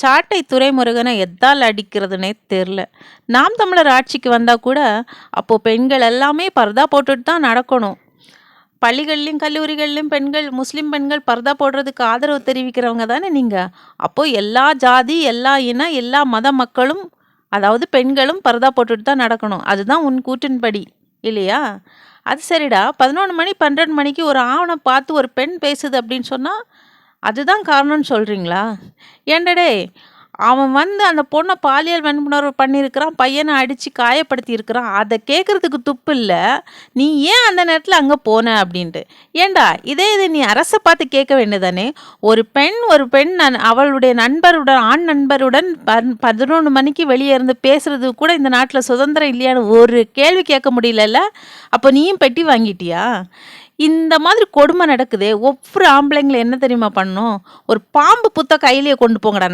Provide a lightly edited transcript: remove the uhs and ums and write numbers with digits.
சாட்டை துரைமுருகனை எதால் அடிக்கிறதுனே தெரில. நாம் தமிழர் ஆட்சிக்கு வந்தால் கூட அப்போது பெண்கள் எல்லாமே பர்தா போட்டுட்டு தான் நடக்கணும். பள்ளிகள்லையும் கல்லூரிகள்லையும் பெண்கள், முஸ்லீம் பெண்கள் பர்தா போடுறதுக்கு ஆதரவு தெரிவிக்கிறவங்க தானே நீங்கள். அப்போது எல்லா ஜாதி, எல்லா இன, எல்லா மத மக்களும், அதாவது பெண்களும் பர்தா போட்டுட்டு தான் நடக்கணும். அதுதான் உன் கூற்றின்படி இல்லையா? அது சரிடா, 11 மணி 12 மணிக்கு ஒரு ஆவணம் பார்த்து ஒரு பெண் பேசுது அப்படின்னு சொன்னால் அதுதான் காரணம்னு சொல்கிறீங்களா? ஏண்டடே, அவன் வந்து அந்த பொண்ணை பாலியல் வன்புணர்வு பண்ணியிருக்கிறான், பையனை அடித்து காயப்படுத்தி இருக்கிறான். அதை கேட்குறதுக்கு துப்பு இல்லை, நீ ஏன் அந்த நேரத்தில் அங்கே போன அப்படின்ட்டு. ஏண்டா, இதே இது நீ அரசை பார்த்து கேட்க வேண்டியதானே. ஒரு பெண் அவளுடைய நண்பருடன், ஆண் நண்பருடன் 11 மணிக்கு வெளியே இருந்து பேசுறது கூட இந்த நாட்டில் சுதந்திரம் இல்லையான்னு ஒரு கேள்வி கேட்க முடியலல்ல. அப்போ நீயும் பெட்டி வாங்கிட்டியா? இந்த மாதிரி கொடுமை நடக்குதே. ஒவ்வொரு ஆம்பளைங்களை என்ன தெரியுமா பண்ணும், ஒரு பாம்பு புத்த கையிலேயே கொண்டு போங்கடா.